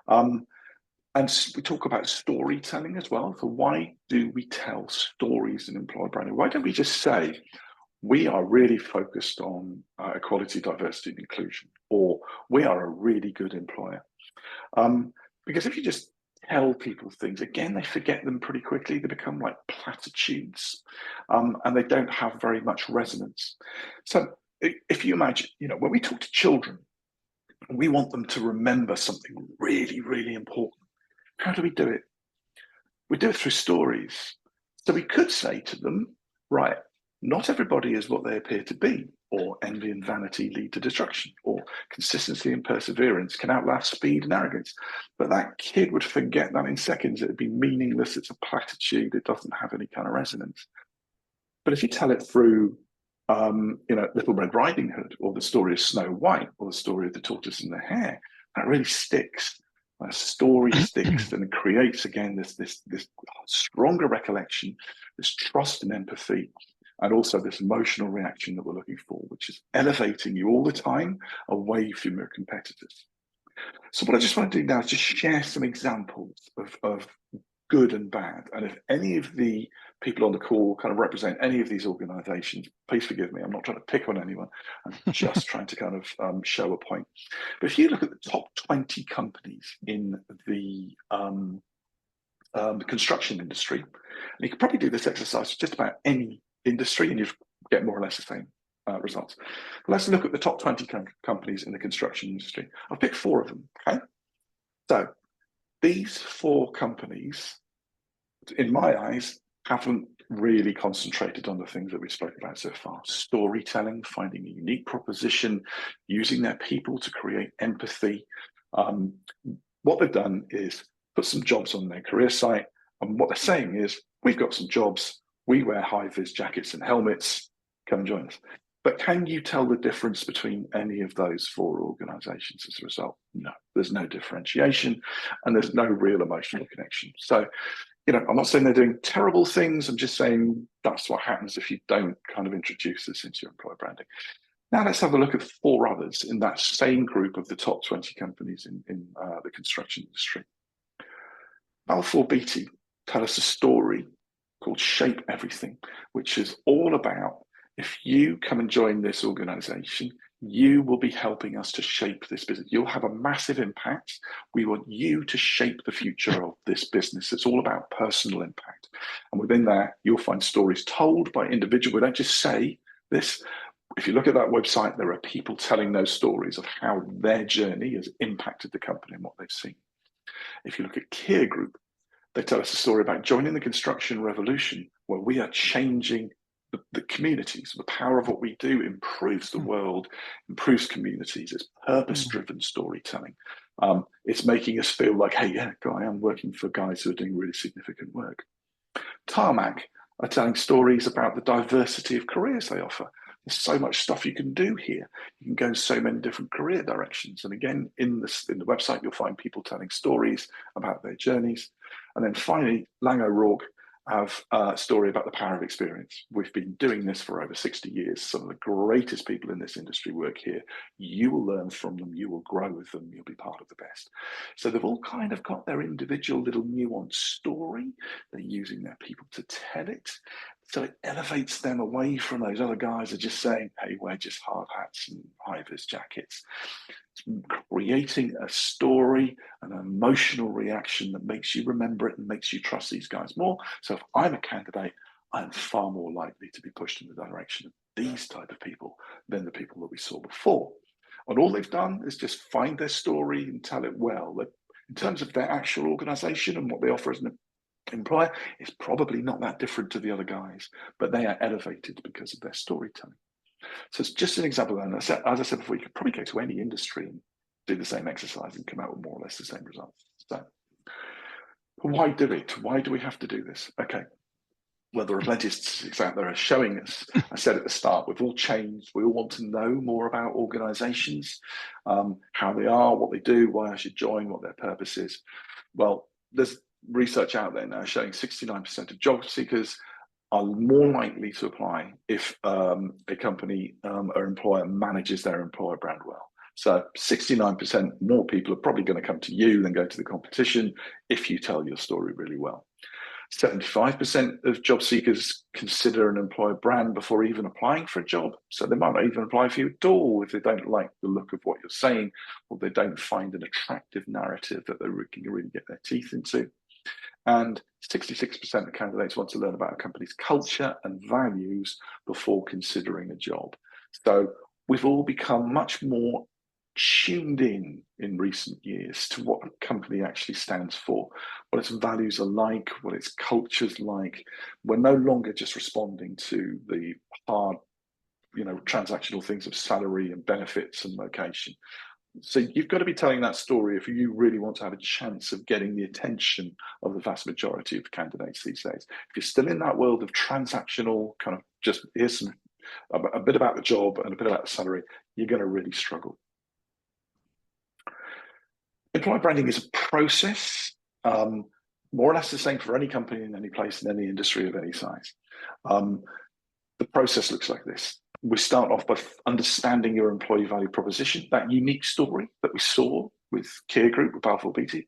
And we talk about storytelling as well. So why do we tell stories in employer branding? Why don't we just say, we are really focused on equality, diversity, and inclusion, or we are a really good employer? Because if you just tell people things, again, they forget them pretty quickly. They become like platitudes, and they don't have very much resonance. So if you imagine, when we talk to children, we want them to remember something really, really important. How do we do it? We do it through stories. So we could say to them, right, not everybody is what they appear to be, or envy and vanity lead to destruction, or consistency and perseverance can outlast speed and arrogance. But that kid would forget that in seconds. It'd be meaningless. It's a platitude. It doesn't have any kind of resonance. But if you tell it through, Little Red Riding Hood, or the story of Snow White, or the story of the tortoise and the hare, that really sticks. A story sticks and creates again this stronger recollection, this trust and empathy, and also this emotional reaction that we're looking for, which is elevating you all the time away from your competitors. So what I just want to do now is just share some examples of good and bad. And if any of the people on the call kind of represent any of these organizations, please forgive me. I'm not trying to pick on anyone. I'm just trying to kind of show a point. But if you look at the top 20 companies in the construction industry, and you could probably do this exercise for just about any industry and you get more or less the same results. But let's look at the top 20 companies in the construction industry. I'll pick 4 of them, okay? So these 4 companies, in my eyes, haven't really concentrated on the things that we spoke about so far. Storytelling, finding a unique proposition, using their people to create empathy. What they've done is put some jobs on their career site. And what they're saying is, we've got some jobs. We wear high-vis jackets and helmets. Come and join us. But can you tell the difference between any of those 4 organizations as a result? No, there's no differentiation and there's no real emotional connection. So, I'm not saying they're doing terrible things. I'm just saying that's what happens if you don't kind of introduce this into your employer branding. Now let's have a look at 4 others in that same group of the top 20 companies in the construction industry. Balfour Beatty tell us a story called Shape Everything, which is all about, if you come and join this organization, you will be helping us to shape this business. You'll have a massive impact. We want you to shape the future of this business. It's all about personal impact. And within that, you'll find stories told by individuals. We don't just say this. If you look at that website, there are people telling those stories of how their journey has impacted the company and what they've seen. If you look at Kier Group, they tell us a story about joining the construction revolution, where we are changing the communities. The power of what we do improves the world, improves communities. It's purpose-driven storytelling. It's making us feel like, hey, yeah, I am working for guys who are doing really significant work. Tarmac are telling stories about the diversity of careers they offer. There's so much stuff you can do here. You can go in so many different career directions. And again, in the website, you'll find people telling stories about their journeys. And then finally, Lang O'Rourke have a story about the power of experience. We've been doing this for over 60 years. Some of the greatest people in this industry work here. You will learn from them. You will grow with them. You'll be part of the best. So they've all kind of got their individual little nuanced story. They're using their people to tell it. So it elevates them away from those other guys who are just saying, hey, we're just hard hats and high-vis jackets. It's creating a story, an emotional reaction that makes you remember it and makes you trust these guys more. So if I'm a candidate, I'm far more likely to be pushed in the direction of these type of people than the people that we saw before. And all they've done is just find their story and tell it well. In terms of their actual organization and what they offer as an employer, it's probably not that different to the other guys, but they are elevated because of their storytelling. So it's just an example. And as I said before, you could probably go to any industry and do the same exercise and come out with more or less the same results. So why do it? Why do we have to do this? Okay. Well, there are plenty of statistics out there showing us. I said at the start, we've all changed. We all want to know more about organizations, how they are, what they do, why I should join, what their purpose is. Well, there's research out there now showing 69% of job seekers are more likely to apply if a company or employer manages their employer brand well. So 69% more people are probably going to come to you than go to the competition if you tell your story really well. 75% of job seekers consider an employer brand before even applying for a job. So they might not even apply for you at all if they don't like the look of what you're saying, or they don't find an attractive narrative that they can really get their teeth into. And 66% of candidates want to learn about a company's culture and values before considering a job. So we've all become much more tuned in recent years to what a company actually stands for, what its values are like, what its culture's like. We're no longer just responding to the hard, transactional things of salary and benefits and location. So you've got to be telling that story if you really want to have a chance of getting the attention of the vast majority of candidates these days. If you're still in that world of transactional, kind of just here's a bit about the job and a bit about the salary, you're going to really struggle. Employer branding is a process, more or less the same for any company in any place in any industry of any size. The process looks like this. We start off by understanding your employee value proposition, that unique story that we saw with Care Group, with Balfour Beatty.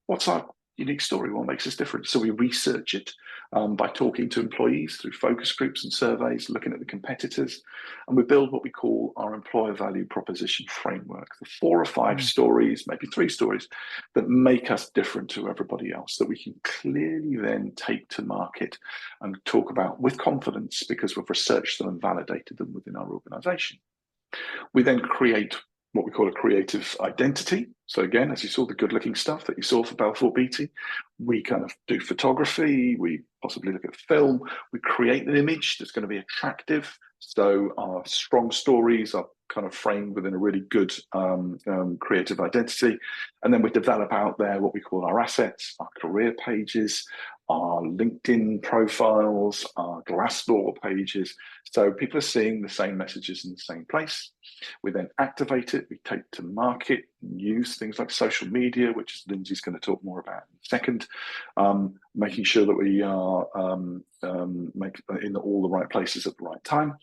What's our unique story? What makes us different? So we research it by talking to employees through focus groups and surveys, looking at the competitors, and we build what we call our employer value proposition framework. The 4 or 5 stories, maybe 3 stories, that make us different to everybody else, that we can clearly then take to market and talk about with confidence because we've researched them and validated them within our organization. We then create what we call a creative identity. So again, as you saw, the good-looking stuff that you saw for Balfour Beatty, we kind of do photography, we possibly look at film, we create an image that's going to be attractive. So our strong stories are kind of framed within a really good creative identity. And then we develop out there what we call our assets, our career pages, our LinkedIn profiles, our Glassdoor pages. So people are seeing the same messages in the same place. We then activate it, we take to market, use things like social media, which Lindsay's going to talk more about in a second, making sure that we are in all the right places at the right time.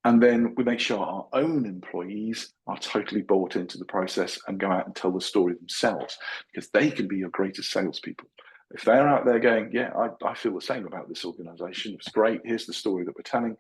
And then we make sure our own employees are totally bought into the process and go out and tell the story themselves, because they can be your greatest salespeople. If they're out there going, yeah, I feel the same about this organization, it's great, here's the story that we're telling,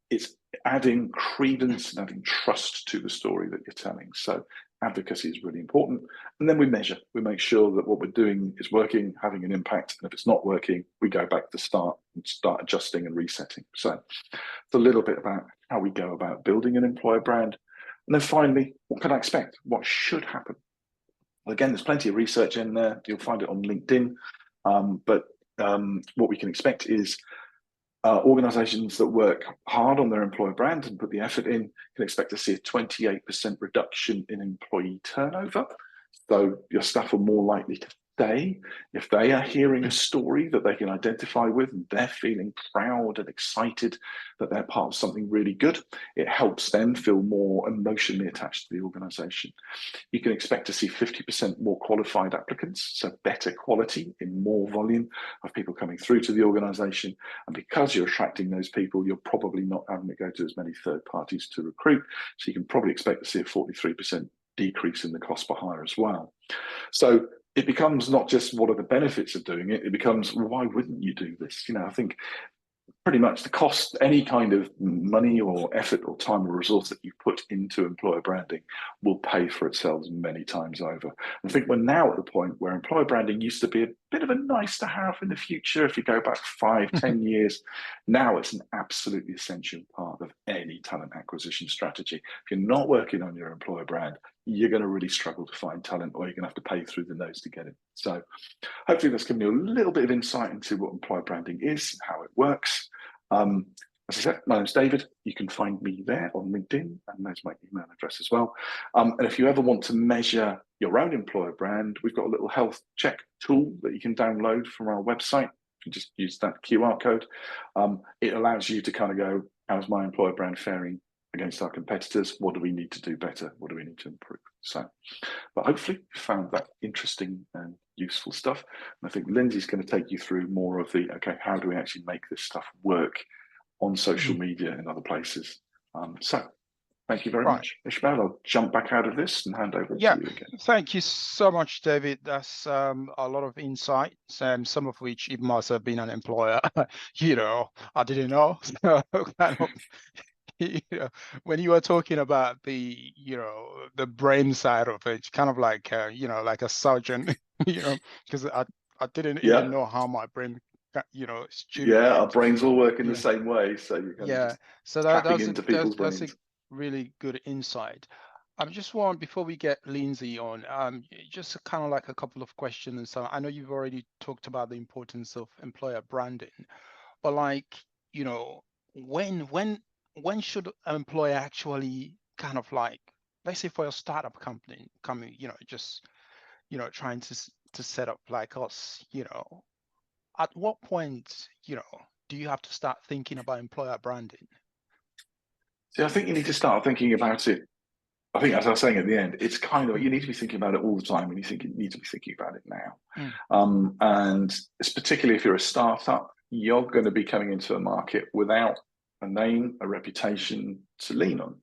it's adding credence and adding trust to the story that you're telling. So advocacy is really important. And then we measure, we make sure that what we're doing is working, having an impact. And if it's not working, we go back to start and start adjusting and resetting. So it's a little bit about how we go about building an employer brand. And then finally, what can I expect? What should happen? Well, again, there's plenty of research in there. You'll find it on LinkedIn. But what we can expect is organizations that work hard on their employer brand and put the effort in can expect to see a 28% reduction in employee turnover. So your staff are more likely to stay if they are hearing a story that they can identify with and they're feeling proud and excited that they're part of something really good. It helps them feel more emotionally attached to the organization. You can expect to see 50% more qualified applicants, so better quality in more volume of people coming through to the organization. And because you're attracting those people, you're probably not having to go to as many third parties to recruit. So you can probably expect to see a 43% decrease in the cost per hire as well. So it becomes not just what are the benefits of doing it, it becomes, well, why wouldn't you do this? I think pretty much the cost, any kind of money or effort or time or resource that you put into employer branding will pay for itself many times over. I think we're now at the point where employer branding used to be a bit of a nice to have in the future. If you go back 5, 10 years, now it's an absolutely essential part of any talent acquisition strategy. If you're not working on your employer brand, you're going to really struggle to find talent, or you're going to have to pay through the nose to get it. So hopefully that's given you a little bit of insight into what employer branding is, how it works. As I said, my name's David. You can find me there on LinkedIn, and there's my email address as well. And if you ever want to measure your own employer brand, we've got a little health check tool that you can download from our website. You just use that QR code. It allows you to kind of go, how's my employer brand faring against our competitors? What do we need to do better? What do we need to improve? So, but hopefully you found that interesting and useful stuff. And I think Lindsay's going to take you through more of the, okay, how do we actually make this stuff work on social media and other places? So Thank you very Right. much. Ishmael, I'll jump back out of this and hand over to Yeah. you again. Thank you so much, David. That's a lot of insights, some of which it must have been an employer. I didn't know. So kind of, when you were talking about the brain side of it, kind of like like a surgeon, because I didn't even Yeah, know how my brain yeah, our stimulates. brains all work in the Yeah. same way, so you're kind of Yeah, just so tapping into people's that's a brains. really good insight. I just want, before we get Lindsay on, just kind of like a couple of questions. And so I know you've already talked about the importance of employer branding, but like, you know, when should an employer actually kind of like, let's say for a startup company coming, just trying to set up like us, at what point, do you have to start thinking about employer branding? So I think you need to start thinking about it. I think, as I was saying at the end, it's kind of, Mm, you need to be thinking about it all the time, and you need to be thinking about it now. mm, And it's particularly if you're a startup, you're going to be coming into a market without a name, a reputation to lean on.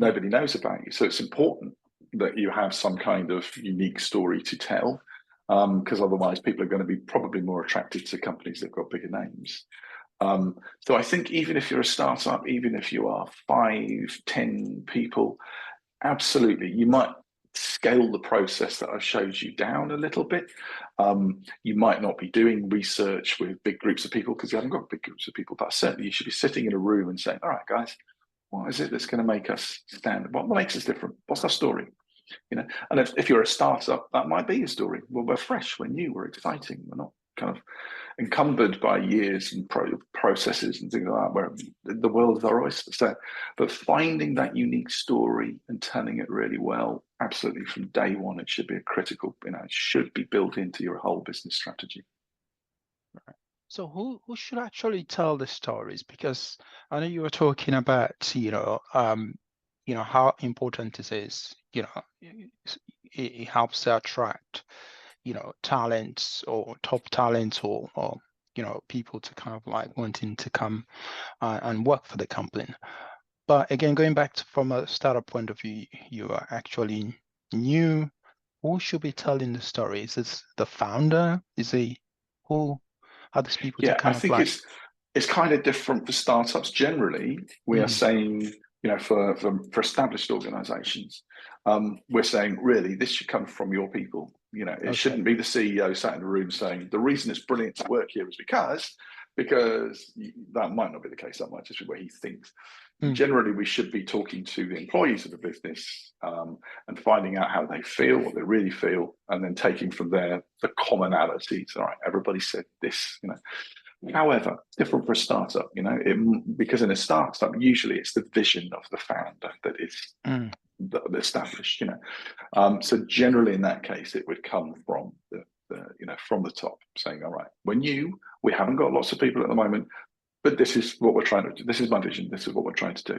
mm, Nobody knows about you. So it's important that you have some kind of unique story to tell, because otherwise people are going to be probably more attracted to companies that've got bigger names. So I think even if you're a startup, even if you are 5, 10 people, absolutely, you might scale the process that I showed you down a little bit. You might not be doing research with big groups of people because you haven't got big groups of people, but certainly you should be sitting in a room and saying, all right, guys, what is it that's going to make us stand? What makes us different? What's our story? And if you're a startup, that might be your story. Well, we're fresh, we're new, we're exciting, we're not kind of encumbered by years and processes and things like that, where the world is our oyster. So, but finding that unique story and telling it really well, absolutely from day one, it should be a critical, it should be built into your whole business strategy. right. So who should actually tell the stories? Because I know you were talking about, how important it is, it helps to attract, talents or top talents or people to kind of like wanting to come and work for the company. But again, going back from a startup point of view, you are actually new. Who should be telling the story? Is this the founder? Is he who are these people to Yeah, I kind of think like? it's kind of different for startups. Generally, we are Mm, saying, for established organizations, we're saying really this should come from your people. It okay. shouldn't be the CEO sat in a room saying the reason it's brilliant to work here is because that might not be the case. That might just be where he thinks. Mm, Generally, we should be talking to the employees of the business, and finding out how they feel, what they really feel, and then taking from there the commonalities. All right, everybody said this. However, different for a startup, because in a startup, usually it's the vision of the founder that is mm, established. So generally, in that case, it would come from from the top, saying, "All right, we're new. We haven't got lots of people at the moment, but this is what we're trying to do. This is my vision. This is what we're trying to do."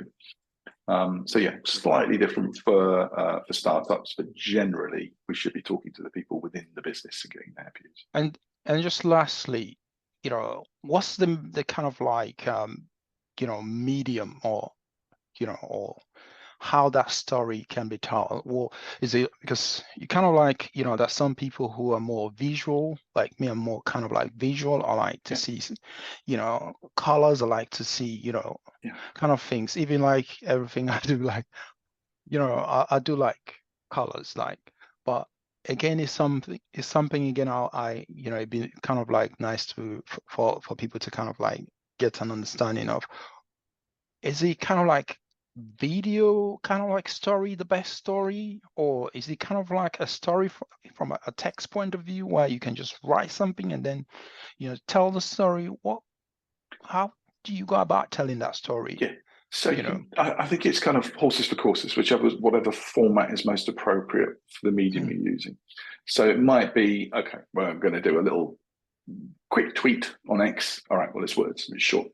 So yeah, slightly different for startups, but generally, we should be talking to the people within the business and getting their views. and just lastly, what's the kind of like medium or how that story can be told? Well, is it because you kind of like, there's some people who are more visual, like me, I'm more kind of like visual. I like to Yeah, see, colors. I like to see, yeah. kind of things. Even like everything I do, like, I do like colors, like, but again, it's something again, it'd be kind of like nice for people to kind of like get an understanding of. Is it kind of like video kind of like story the best story, or is it kind of like a story from a text point of view where you can just write something and then tell the story? How do you go about telling that story? Yeah. So you know I think it's kind of horses for courses, whatever format is most appropriate for the medium mm, you're using. So it might be, okay, well, I'm going to do a little quick tweet on X. All right, well, it's words, it's short.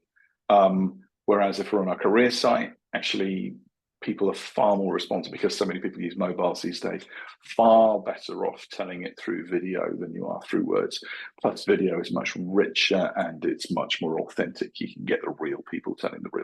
Whereas if we're on our career site, actually people are far more responsive because so many people use mobiles these days, far better off telling it through video than you are through words. Plus video is much richer and it's much more authentic. You can get the real people telling the real